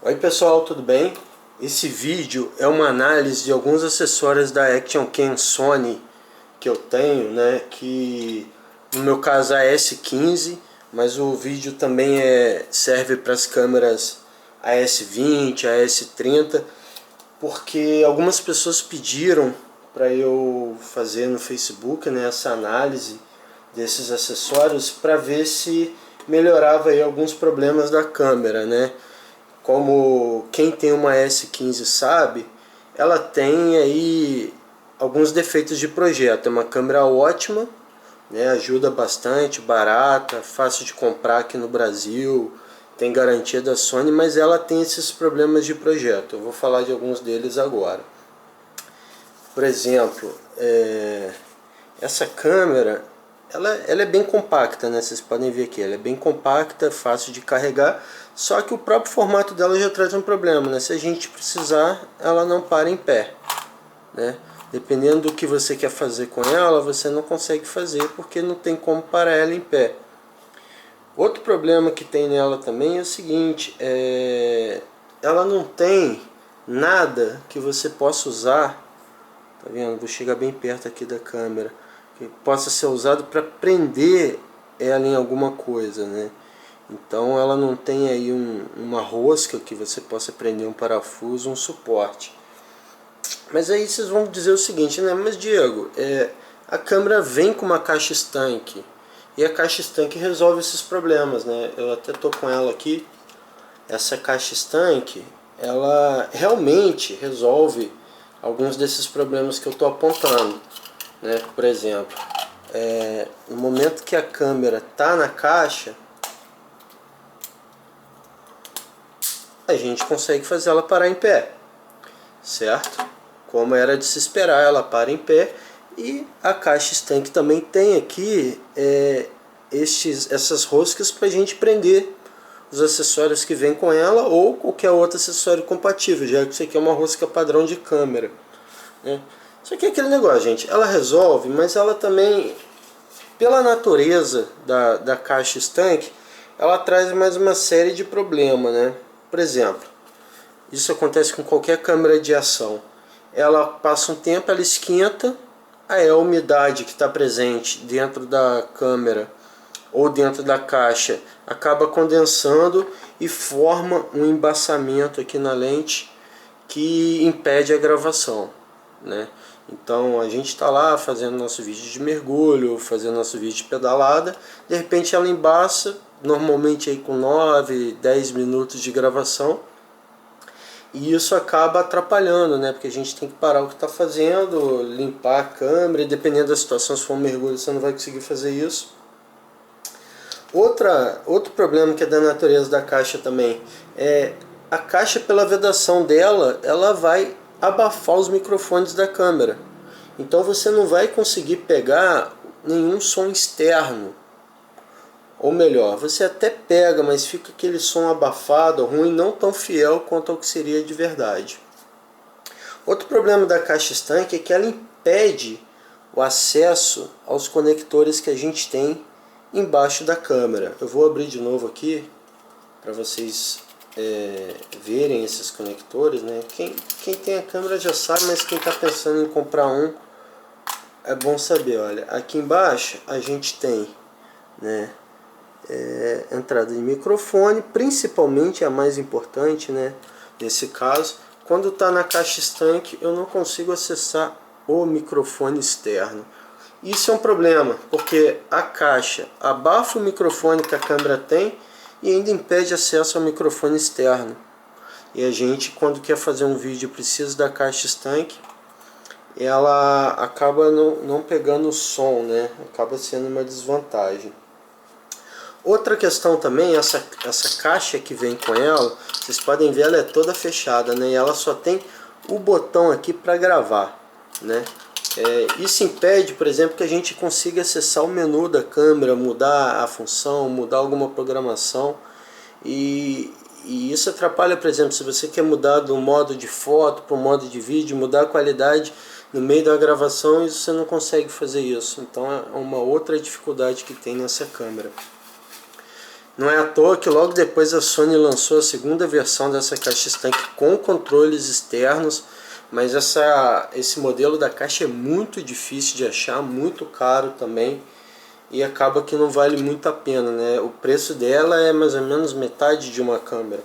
Oi pessoal, tudo bem? Esse vídeo é uma análise de alguns acessórios da Action Cam Sony que eu tenho, né? Que no meu caso é a S15, mas o vídeo também serve para as câmeras a S20, a S30, porque algumas pessoas pediram para eu fazer no Facebook, né, essa análise desses acessórios para ver se melhorava aí alguns problemas da câmera, né? Como quem tem uma S15 sabe, ela tem aí alguns defeitos de projeto. É uma câmera ótima, né, ajuda bastante, barata, fácil de comprar aqui no Brasil, tem garantia da Sony, mas ela tem esses problemas de projeto. Eu vou falar de alguns deles agora. Por exemplo, essa câmera, ela é bem compacta, né? Vocês podem ver aqui, ela é bem compacta, fácil de carregar, só que o próprio formato dela já traz um problema, né? Se a gente precisar, ela não para em pé, né? Dependendo do que você quer fazer com ela, você não consegue fazer porque não tem como parar ela em pé. Outro problema que tem nela também é o seguinte, ela não tem nada que você possa usar, tá vendo? Vou chegar bem perto aqui da câmera, que possa ser usado para prender ela em alguma coisa, né? Então ela não tem aí uma rosca que você possa prender um parafuso, um suporte. Mas aí vocês vão dizer o seguinte, né? Mas Diego, a câmera vem com uma caixa estanque e a caixa estanque resolve esses problemas, né? Eu até tô com ela aqui. Essa caixa estanque, ela realmente resolve alguns desses problemas que eu tô apontando, né? Por exemplo, no momento que a câmera tá na caixa, a gente consegue fazer ela parar em pé, certo? Como era de se esperar, ela para em pé. E a caixa estanque também tem aqui essas roscas para a gente prender os acessórios que vem com ela ou qualquer outro acessório compatível, já que isso aqui é uma rosca padrão de câmera, né? Isso aqui é aquele negócio, gente, ela resolve, mas ela também, pela natureza da caixa estanque, ela traz mais uma série de problemas, né? Por exemplo, isso acontece com qualquer câmera de ação. Ela passa um tempo, ela esquenta, aí a umidade que está presente dentro da câmera ou dentro da caixa acaba condensando e forma um embaçamento aqui na lente que impede a gravação, né? Então a gente está lá fazendo nosso vídeo de mergulho, fazendo nosso vídeo de pedalada, de repente ela embaça, normalmente aí com 9, 10 minutos de gravação, e isso acaba atrapalhando, né? Porque a gente tem que parar o que está fazendo, limpar a câmera, e dependendo da situação, se for um mergulho você não vai conseguir fazer isso. Outro problema que é da natureza da caixa também é a caixa, pela vedação dela, ela vai abafar os microfones da câmera. Então você não vai conseguir pegar nenhum som externo. Ou melhor, você até pega, mas fica aquele som abafado, ruim, não tão fiel quanto ao que seria de verdade. Outro problema da caixa estanque é que ela impede o acesso aos conectores que a gente tem embaixo da câmera. Eu vou abrir de novo aqui para vocês verem esses conectores, né? Quem tem a câmera já sabe, mas quem está pensando em comprar um, é bom saber. Olha, aqui embaixo a gente tem, né, entrada de microfone, principalmente a mais importante, né, nesse caso. Quando está na caixa estanque eu não consigo acessar o microfone externo. Isso é um problema, porque a caixa abafa o microfone que a câmera tem e ainda impede acesso ao microfone externo. E a gente, quando quer fazer um vídeo, precisa da caixa estanque, ela acaba não pegando o som, né? Acaba sendo uma desvantagem. Outra questão também, essa caixa que vem com ela, vocês podem ver, ela é toda fechada, né? E ela só tem o botão aqui para gravar, né? Isso impede, por exemplo, que a gente consiga acessar o menu da câmera, mudar a função, mudar alguma programação. E isso atrapalha, por exemplo, se você quer mudar do modo de foto para o modo de vídeo, mudar a qualidade no meio da gravação, e você não consegue fazer isso. Então é uma outra dificuldade que tem nessa câmera. Não é à toa que logo depois a Sony lançou a segunda versão dessa caixa estanque com controles externos, mas esse modelo da caixa é muito difícil de achar, muito caro também, e acaba que não vale muito a pena, né? O preço dela é mais ou menos metade de uma câmera.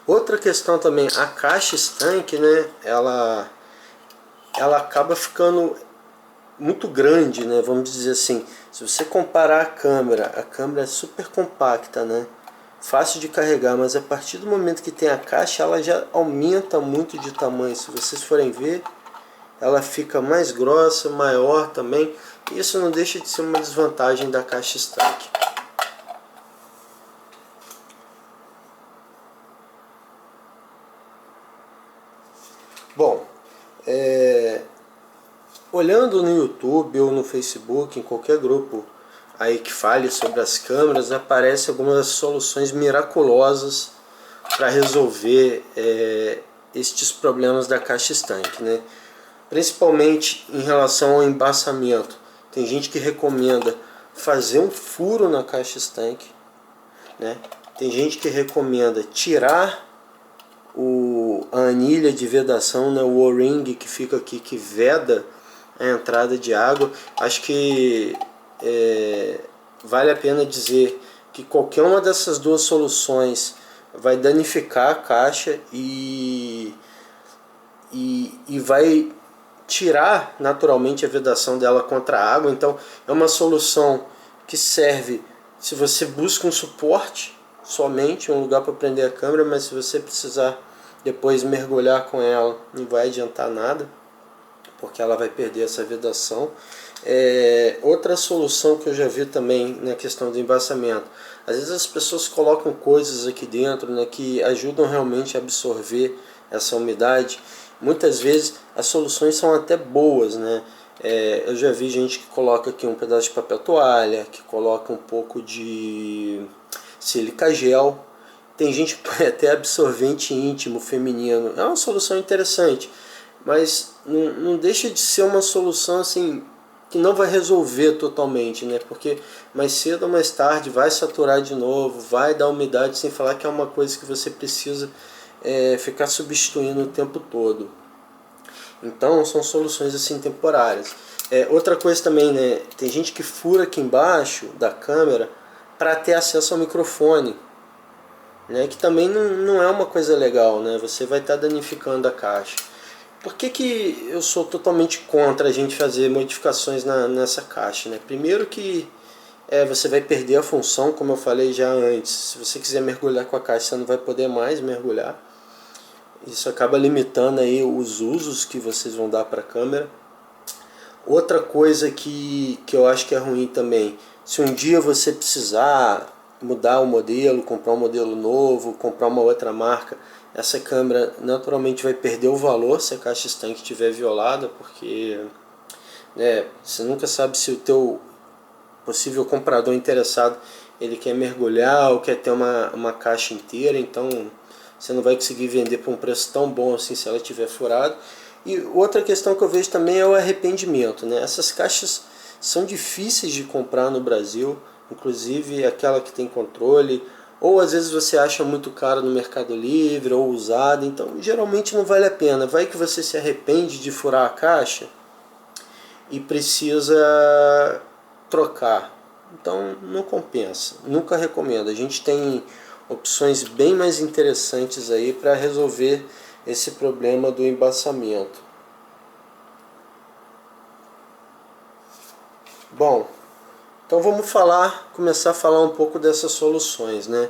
Outra questão também, a caixa estanque, né? Ela acaba ficando muito grande, né? Vamos dizer assim. Se você comparar a câmera é super compacta, né? Fácil de carregar, mas a partir do momento que tem a caixa, ela já aumenta muito de tamanho. Se vocês forem ver, ela fica mais grossa, maior também. Isso não deixa de ser uma desvantagem da caixa estanque. Bom, olhando no YouTube ou no Facebook, em qualquer grupo aí que fale sobre as câmeras, aparecem algumas soluções miraculosas para resolver estes problemas da caixa estanque, né? Principalmente em relação ao embaçamento. Tem gente que recomenda fazer um furo na caixa estanque, né? Tem gente que recomenda tirar a anilha de vedação, né? O O-ring que fica aqui, que veda a entrada de água. Acho que vale a pena dizer que qualquer uma dessas duas soluções vai danificar a caixa e vai tirar naturalmente a vedação dela contra a água. Então é uma solução que serve se você busca um suporte somente, um lugar para prender a câmera, mas se você precisar depois mergulhar com ela, não vai adiantar nada, porque ela vai perder essa vedação. Outra solução que eu já vi também na questão do embaçamento, às vezes as pessoas colocam coisas aqui dentro, né, que ajudam realmente a absorver essa umidade. Muitas vezes as soluções são até boas, né? Eu já vi gente que coloca aqui um pedaço de papel toalha, que coloca um pouco de sílica gel. Tem gente que põe até absorvente íntimo feminino. É uma solução interessante, mas não deixa de ser uma solução assim que não vai resolver totalmente, né? Porque mais cedo ou mais tarde vai saturar de novo, vai dar umidade, sem falar que é uma coisa que você precisa ficar substituindo o tempo todo. Então são soluções assim temporárias. Outra coisa também, né? Tem gente que fura aqui embaixo da câmera para ter acesso ao microfone, né? Que também não é uma coisa legal, né? Você vai estar danificando a caixa. Por que eu sou totalmente contra a gente fazer modificações nessa caixa, né? Primeiro que você vai perder a função, como eu falei já antes. Se você quiser mergulhar com a caixa, você não vai poder mais mergulhar. Isso acaba limitando aí os usos que vocês vão dar para a câmera. Outra coisa que eu acho que é ruim também, se um dia você precisar mudar o modelo, comprar um modelo novo, comprar uma outra marca, essa câmera naturalmente vai perder o valor se a caixa estanque estiver violada, porque você nunca sabe se o teu possível comprador interessado ele quer mergulhar ou quer ter uma caixa inteira, então você não vai conseguir vender por um preço tão bom assim se ela estiver furada. E outra questão que eu vejo também é o arrependimento, né? Essas caixas são difíceis de comprar no Brasil, inclusive aquela que tem controle, ou às vezes você acha muito caro no Mercado Livre ou usado, então geralmente não vale a pena. Vai que você se arrepende de furar a caixa e precisa trocar, então não compensa, nunca recomendo. A gente tem opções bem mais interessantes aí para resolver esse problema do embaçamento. Bom, então vamos começar a falar um pouco dessas soluções, né?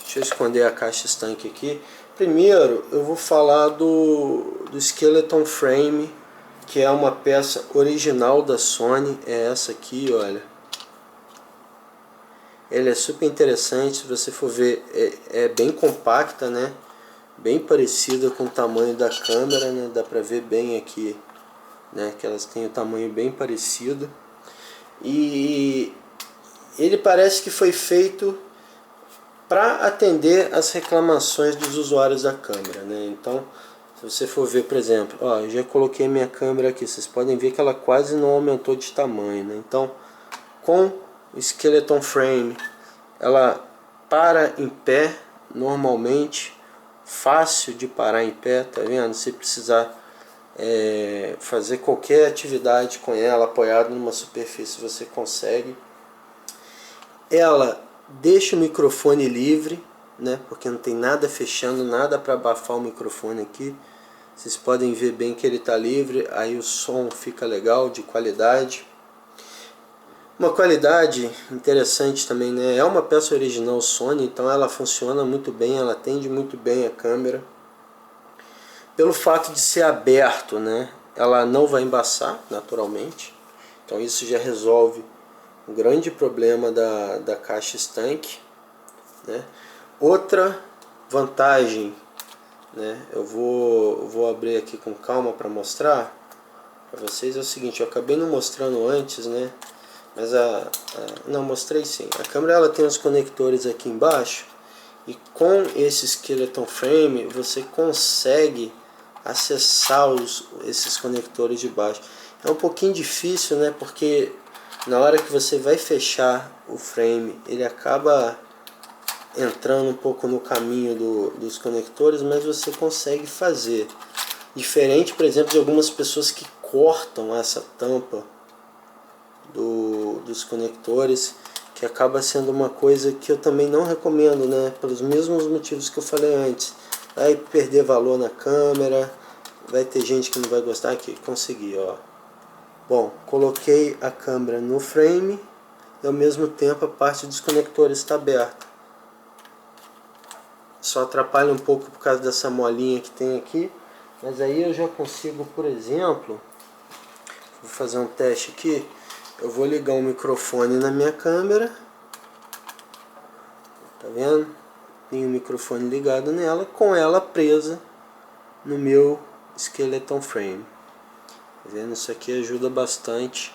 Deixa eu esconder a caixa estanque aqui. Primeiro eu vou falar do Skeleton Frame, que é uma peça original da Sony, é essa aqui, olha. Ela é super interessante, se você for ver, é bem compacta, né? Bem parecida com o tamanho da câmera, né? Dá pra ver bem aqui, né? Que elas têm o tamanho bem parecido. E ele parece que foi feito para atender as reclamações dos usuários da câmera, né? Então, se você for ver, por exemplo, ó, eu já coloquei minha câmera aqui, vocês podem ver que ela quase não aumentou de tamanho, né? Então, com o skeleton frame, ela para em pé normalmente, fácil de parar em pé, tá vendo? Se precisar fazer qualquer atividade com ela apoiado numa superfície, você consegue. Ela deixa o microfone livre, né? Porque não tem nada fechando, nada para abafar o microfone aqui. Vocês podem ver bem que ele está livre, aí o som fica legal, de qualidade. Uma qualidade interessante também, né? É uma peça original Sony, então ela funciona muito bem, ela atende muito bem a câmera. Pelo fato de ser aberto, né? Ela não vai embaçar, naturalmente. Então isso já resolve um grande problema da caixa estanque, né? Outra vantagem, né? Eu vou abrir aqui com calma para mostrar para vocês, é o seguinte, eu acabei não mostrando antes, né? Mas não, mostrei sim. A câmera ela tem os conectores aqui embaixo, e com esse skeleton frame você consegue acessar esses conectores de baixo. É um pouquinho difícil, né? Porque na hora que você vai fechar o frame, ele acaba entrando um pouco no caminho dos conectores, mas você consegue fazer. Diferente, por exemplo, de algumas pessoas que cortam essa tampa dos conectores, que acaba sendo uma coisa que eu também não recomendo, né? Pelos mesmos motivos que eu falei antes. Vai perder valor na câmera, vai ter gente que não vai gostar. Aqui, consegui, ó. Bom, coloquei a câmera no frame e ao mesmo tempo a parte dos conectores está aberta. Só atrapalha um pouco por causa dessa molinha que tem aqui, mas aí eu já consigo, por exemplo, vou fazer um teste aqui. Eu vou ligar um microfone na minha câmera, tá vendo? Tem um microfone ligado nela, com ela presa no meu skeleton frame. Tá vendo? Isso aqui ajuda bastante,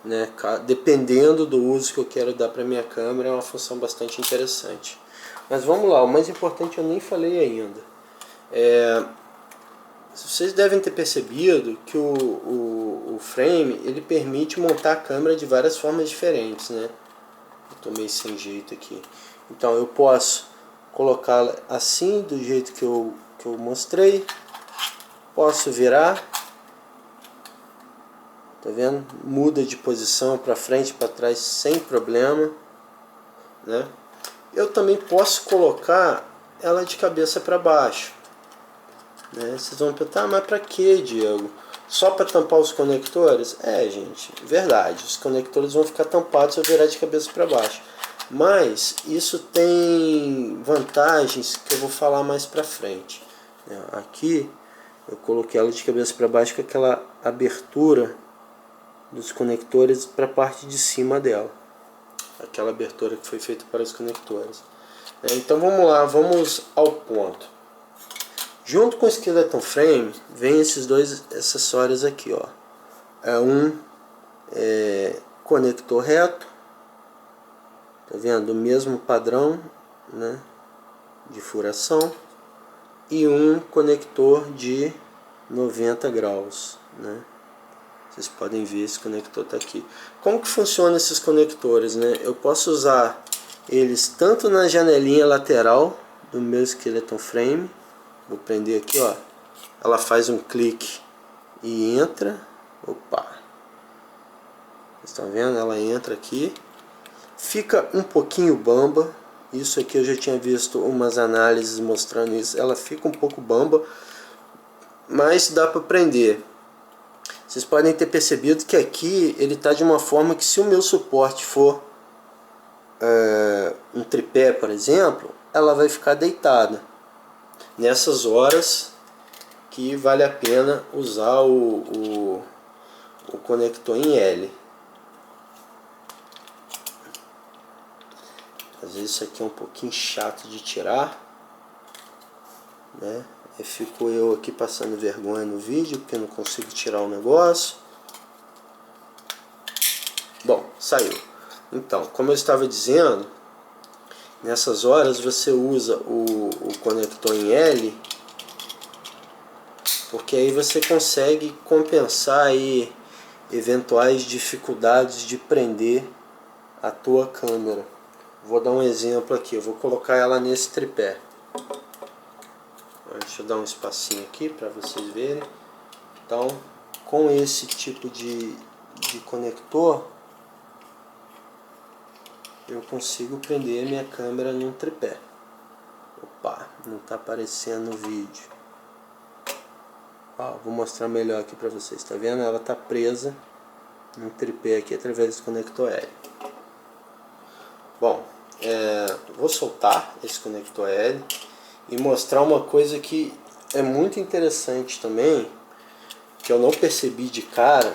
né? Dependendo do uso que eu quero dar para minha câmera, é uma função bastante interessante. Mas vamos lá, o mais importante eu nem falei ainda. Vocês devem ter percebido que o frame ele permite montar a câmera de várias formas diferentes, né? Eu tô meio sem jeito aqui. Então eu posso colocá-la assim, do jeito que eu mostrei. Posso virar. Tá vendo? Muda de posição para frente, para trás sem problema, né? Eu também posso colocar ela de cabeça para baixo. Né? Vocês vão perguntar, mas para que, Diego? Só para tampar os conectores? Gente, verdade, os conectores vão ficar tampados se eu virar de cabeça para baixo. Mas isso tem vantagens que eu vou falar mais para frente. Aqui eu coloquei ela de cabeça para baixo com aquela abertura dos conectores para a parte de cima dela. Aquela abertura que foi feita para os conectores. Então vamos lá, vamos ao ponto. Junto com o skeleton frame vem esses dois acessórios aqui, ó. É um conector reto, tá vendo? O mesmo padrão, né, de furação, e um conector de 90 graus, né? Vocês podem ver, esse conector tá aqui. Como que funciona esses conectores, né? Eu posso usar eles tanto na janelinha lateral do meu skeleton frame. Vou prender aqui, ó. Ela faz um clique e entra. Opa! Vocês estão vendo? Ela entra aqui. Fica um pouquinho bamba. Isso aqui eu já tinha visto umas análises mostrando isso. Ela fica um pouco bamba, mas dá para prender. Vocês podem ter percebido que aqui ele está de uma forma que, se o meu suporte for um tripé, por exemplo, ela vai ficar deitada. Nessas horas que vale a pena usar o conector em L. Às vezes isso aqui é um pouquinho chato de tirar, né? E fico eu aqui passando vergonha no vídeo porque não consigo tirar o negócio. Bom, saiu. Então, como eu estava dizendo, nessas horas você usa o conector em L, porque aí você consegue compensar aí eventuais dificuldades de prender a tua câmera. Vou dar um exemplo aqui, eu vou colocar ela nesse tripé. Deixa eu dar um espacinho aqui para vocês verem. Então, com esse tipo de conector, eu consigo prender a minha câmera num tripé. Opa, não está aparecendo no vídeo. Ó, vou mostrar melhor aqui para vocês. Tá vendo? Ela está presa no tripé aqui através desse conector L. Bom, vou soltar esse conector L e mostrar uma coisa que é muito interessante também, que eu não percebi de cara.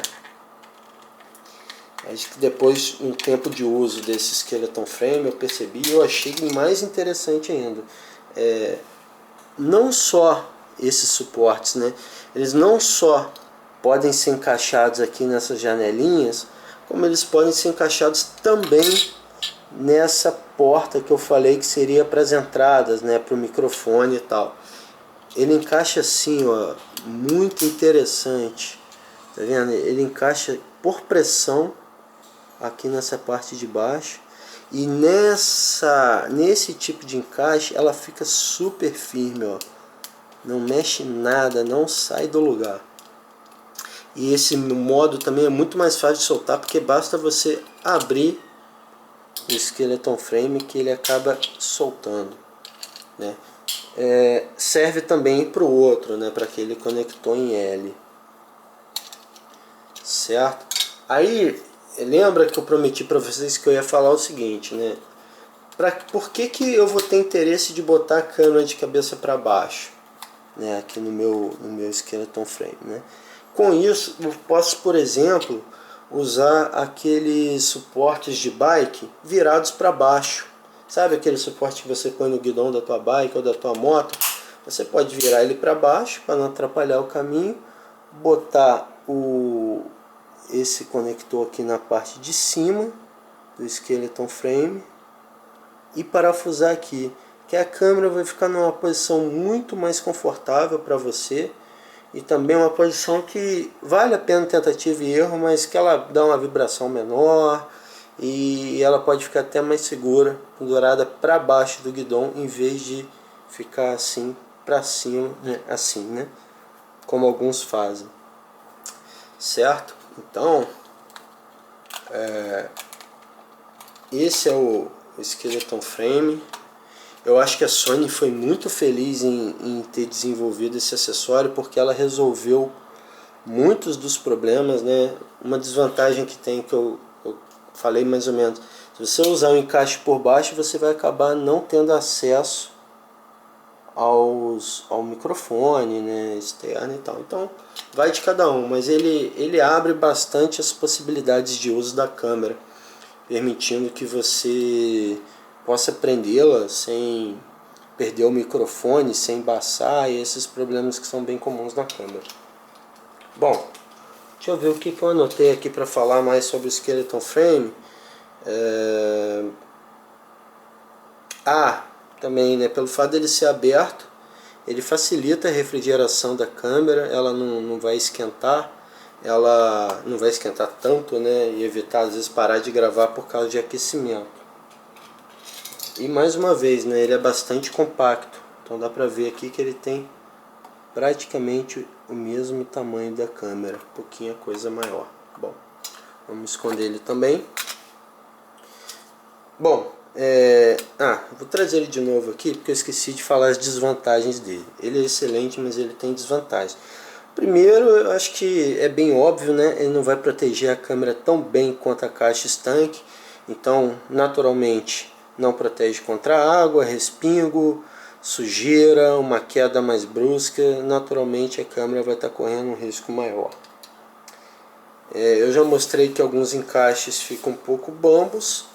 Acho que depois, um tempo de uso desse skeleton frame, eu percebi e eu achei mais interessante ainda. Não só esses suportes, né? Eles não só podem ser encaixados aqui nessas janelinhas, como eles podem ser encaixados também nessa porta que eu falei que seria para as entradas, né? Para o microfone e tal. Ele encaixa assim, ó, muito interessante. Tá vendo? Ele encaixa por pressão aqui nessa parte de baixo, e nesse tipo de encaixe ela fica super firme, ó. Não mexe nada, não sai do lugar. E esse modo também é muito mais fácil de soltar, porque basta você abrir o skeleton frame que ele acaba soltando, né? Serve também para o outro, né? Para aquele conector em L, certo? Aí lembra que eu prometi para vocês que eu ia falar o seguinte, né? Por que eu vou ter interesse de botar a câmera de cabeça para baixo, né? Aqui no meu skeleton frame, né? Com isso eu posso, por exemplo, usar aqueles suportes de bike virados para baixo. Sabe aquele suporte que você põe no guidão da tua bike ou da tua moto? Você pode virar ele para baixo para não atrapalhar o caminho, botar esse conector aqui na parte de cima do skeleton frame e parafusar aqui, que a câmera vai ficar numa posição muito mais confortável para você, e também uma posição que vale a pena tentativa e erro, mas que ela dá uma vibração menor e ela pode ficar até mais segura, pendurada para baixo do guidão em vez de ficar assim para cima, né? Assim, né? Como alguns fazem, certo? Então, esse é o skeleton frame. Eu acho que a Sony foi muito feliz em ter desenvolvido esse acessório, porque ela resolveu muitos dos problemas, né? Uma desvantagem que tem, que eu falei mais ou menos, se você usar o encaixe por baixo, você vai acabar não tendo acesso ao microfone, né, externo e tal. Então vai de cada um, mas ele abre bastante as possibilidades de uso da câmera, permitindo que você possa prendê-la sem perder o microfone, sem embaçar, e esses problemas que são bem comuns na câmera. Bom, deixa eu ver o que eu anotei aqui para falar mais sobre o skeleton frame. Também, né, pelo fato dele ser aberto, ele facilita a refrigeração da câmera, ela não vai esquentar, ela não vai esquentar tanto, né, e evitar às vezes parar de gravar por causa de aquecimento. E mais uma vez, né, ele é bastante compacto, então dá pra ver aqui que ele tem praticamente o mesmo tamanho da câmera, pouquinha coisa maior. Bom, vamos esconder ele também. Bom, vou trazer ele de novo aqui, porque eu esqueci de falar as desvantagens dele. Ele é excelente, mas ele tem desvantagens. Primeiro, eu acho que é bem óbvio, né? Ele não vai proteger a câmera tão bem quanto a caixa estanque. Então, naturalmente, não protege contra água, respingo, sujeira, uma queda mais brusca. Naturalmente, a câmera vai estar correndo um risco maior. Eu já mostrei que alguns encaixes ficam um pouco bambos,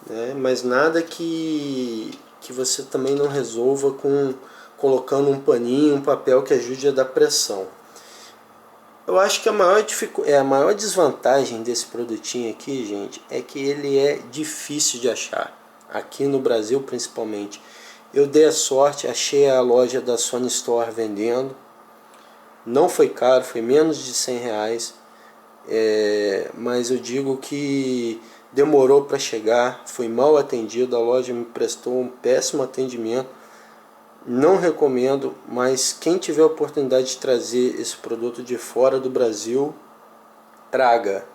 né? Mas nada que você também não resolva colocando um paninho, um papel que ajude a dar pressão. Eu acho que a maior desvantagem desse produtinho aqui, gente, é que ele é difícil de achar, aqui no Brasil principalmente. Eu dei a sorte, achei a loja da Sony Store vendendo, não foi caro, foi menos de R$100, mas eu digo que demorou para chegar, fui mal atendido, a loja me prestou um péssimo atendimento. Não recomendo, mas quem tiver a oportunidade de trazer esse produto de fora do Brasil, traga,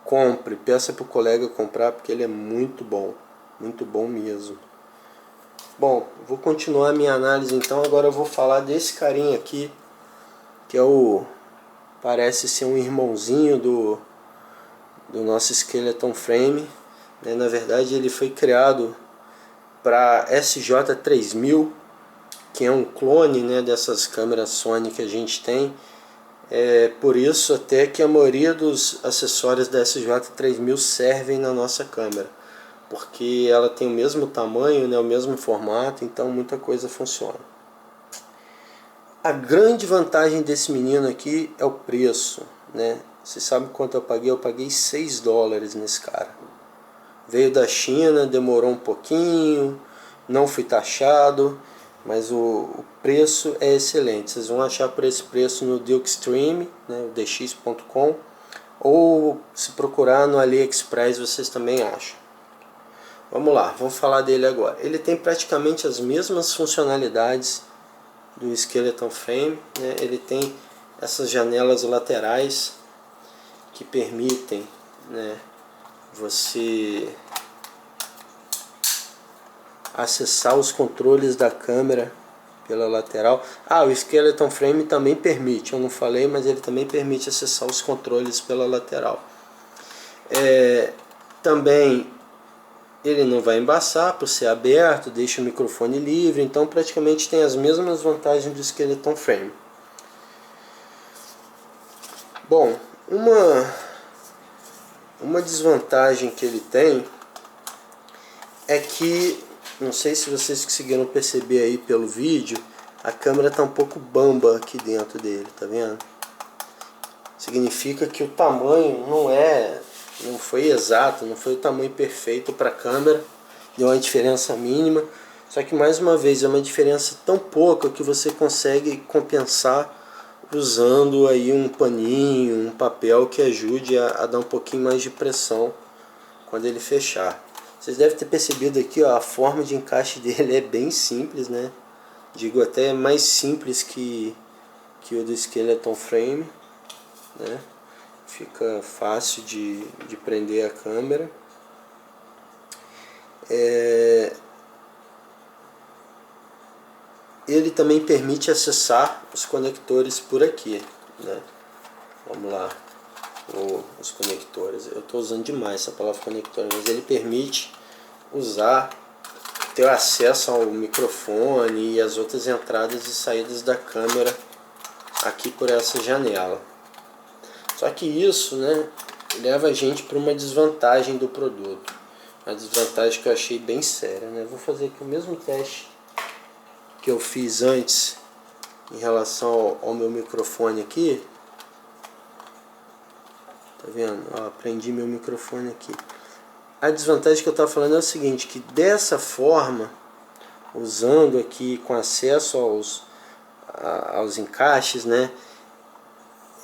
compre, peça para o colega comprar, porque ele é muito bom mesmo. Bom, vou continuar a minha análise então. Agora eu vou falar desse carinha aqui, que é parece ser um irmãozinho do nosso Skeleton Frame, né? Na verdade ele foi criado para SJ3000, que é um clone, né, dessas câmeras Sony que a gente tem. Por isso até que a maioria dos acessórios da SJ3000 servem na nossa câmera, porque ela tem o mesmo tamanho, né, o mesmo formato, então muita coisa funciona. A grande vantagem desse menino aqui é o preço, né? Você sabe quanto eu paguei? Eu paguei $6 nesse cara. Veio da China, demorou um pouquinho, não fui taxado, mas o preço é excelente. Vocês vão achar por esse preço no Dilkstream, né, o dx.com, ou se procurar no AliExpress vocês também acham. Vamos lá, vamos falar dele agora. Ele tem praticamente as mesmas funcionalidades do Skeleton Frame, né? Ele tem essas janelas laterais que permitem, né, você acessar os controles da câmera pela lateral. O Skeleton Frame também permite, eu não falei, mas ele também permite acessar os controles pela lateral. Também ele não vai embaçar por ser aberto, deixa o microfone livre, então praticamente tem as mesmas vantagens do Skeleton Frame. Bom, uma desvantagem que ele tem é que, não sei se vocês conseguiram perceber aí pelo vídeo, a câmera está um pouco bamba aqui dentro dele, tá vendo? Significa que o tamanho não foi exato, não foi o tamanho perfeito para a câmera, deu uma diferença mínima, só que mais uma vez é uma diferença tão pouca que você consegue compensar usando aí um paninho, um papel que ajude a dar um pouquinho mais de pressão quando ele fechar. Vocês devem ter percebido aqui, ó, a forma de encaixe dele é bem simples, né? Digo até mais simples que o do Skeleton Frame, né? Fica fácil de prender a câmera. Ele também permite acessar os conectores por aqui, né? Vamos lá, os conectores. Eu estou usando demais essa palavra conector, mas ele permite ter acesso ao microfone e as outras entradas e saídas da câmera aqui por essa janela. Só que isso, né, leva a gente para uma desvantagem do produto. Uma desvantagem que eu achei bem séria, né? Vou fazer aqui o mesmo teste que eu fiz antes em relação ao meu microfone aqui. Tá vendo? Ó, prendi meu microfone aqui. A desvantagem que eu estava falando é o seguinte, que dessa forma, usando aqui com acesso aos encaixes, né,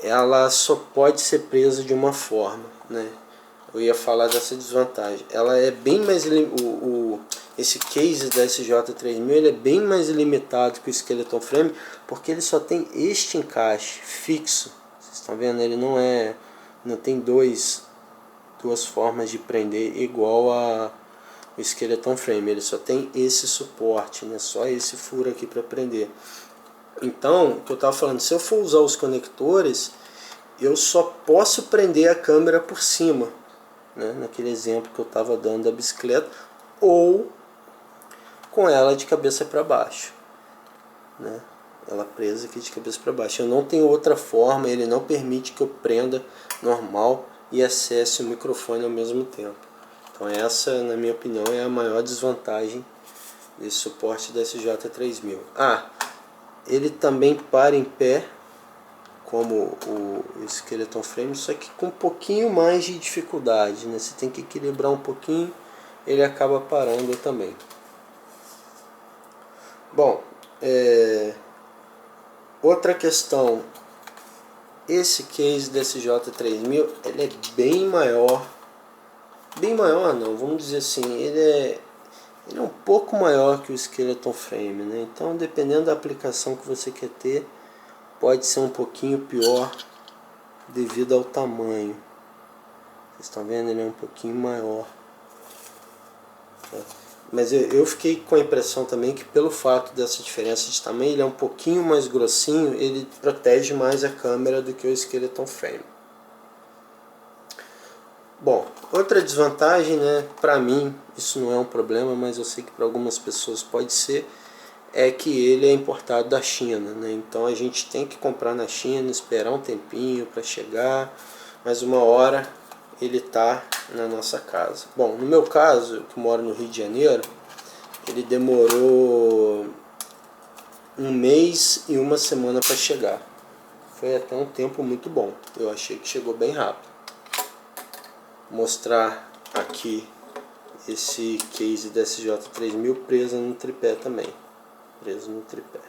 ela só pode ser presa de uma forma, né? Eu ia falar dessa desvantagem. Ela é bem mais esse case da SJ3000 ele é bem mais limitado que o Skeleton Frame, porque ele só tem este encaixe fixo. Vocês estão vendo? Ele não tem duas formas de prender igual o Skeleton Frame. Ele só tem esse suporte, né? Só esse furo aqui para prender. Então, o que eu estava falando, se eu for usar os conectores, eu só posso prender a câmera por cima, né? Naquele exemplo que eu estava dando da bicicleta, ou com ela de cabeça para baixo, né? Ela presa aqui de cabeça para baixo. Eu não tenho outra forma, ele não permite que eu prenda normal e acesse o microfone ao mesmo tempo. Então essa, na minha opinião, é a maior desvantagem desse suporte da SJ3000. Ele também para em pé, como o Skeleton Frame, só que com um pouquinho mais de dificuldade, né? Você tem que equilibrar um pouquinho, ele acaba parando também. Bom, outra questão, esse case desse SJ3000 ele é bem maior bem maior não, vamos dizer assim, ele é um pouco maior que o Skeleton Frame, né? Então dependendo da aplicação que você quer ter, pode ser um pouquinho pior devido ao tamanho. Vocês estão vendo, ele é um pouquinho maior. Mas eu fiquei com a impressão também que pelo fato dessa diferença de tamanho, ele é um pouquinho mais grossinho, ele protege mais a câmera do que o Skeleton Frame. Bom, outra desvantagem, né, para mim isso não é um problema, mas eu sei que para algumas pessoas pode ser, é que ele é importado da China, né? Então a gente tem que comprar na China, esperar um tempinho para chegar, mas uma hora ele tá na nossa casa. Bom, no meu caso, eu que moro no Rio de Janeiro, ele demorou 1 mês e 1 semana para chegar. Foi até um tempo muito bom, eu achei que chegou bem rápido. Mostrar aqui esse case da SJ3000 presa no tripé também, preso no tripé.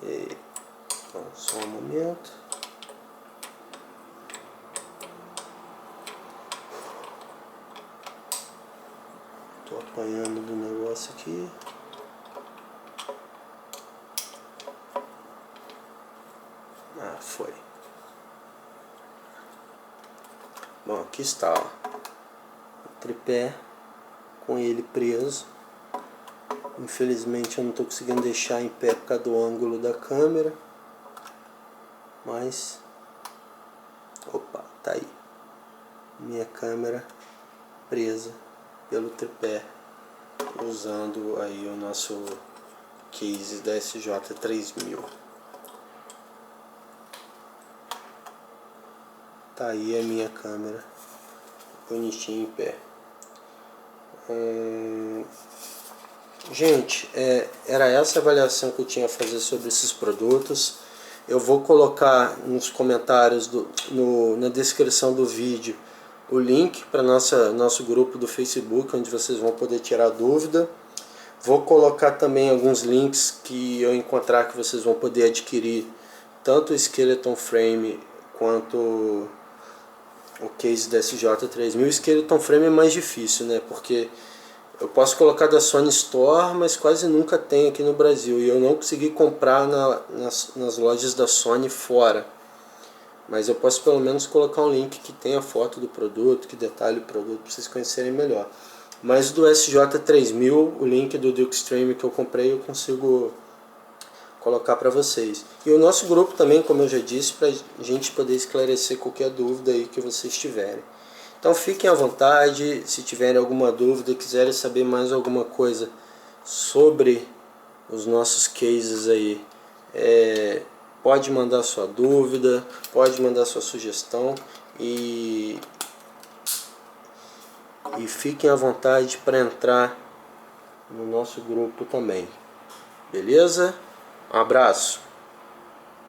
E, bom, só um momento. Tô apanhando do negócio aqui. Ah, foi. Bom, aqui está, ó, o tripé com ele preso. Infelizmente eu não estou conseguindo deixar em pé por causa do ângulo da câmera, mas opa, tá aí minha câmera presa pelo tripé, usando aí o nosso case da SJ3000. Tá aí a minha câmera bonitinha em pé. Gente, era essa avaliação que eu tinha a fazer sobre esses produtos. Eu vou colocar nos comentários, na descrição do vídeo, o link para nosso grupo do Facebook, onde vocês vão poder tirar dúvida. Vou colocar também alguns links que eu encontrar que vocês vão poder adquirir, tanto o Skeleton Frame quanto o case da SJ3000. O Skeleton Frame é mais difícil, né? Porque eu posso colocar da Sony Store, mas quase nunca tem aqui no Brasil. E eu não consegui comprar nas lojas da Sony fora. Mas eu posso pelo menos colocar um link que tenha foto do produto, que detalhe o produto, para vocês conhecerem melhor. Mas do SJ3000, o link do Duke-Stream que eu comprei, eu consigo colocar para vocês. E o nosso grupo também, como eu já disse, para a gente poder esclarecer qualquer dúvida aí que vocês tiverem. Então fiquem à vontade, se tiverem alguma dúvida, quiserem saber mais alguma coisa sobre os nossos cases aí, pode mandar sua dúvida, pode mandar sua sugestão e fiquem à vontade para entrar no nosso grupo também. Beleza? Um abraço!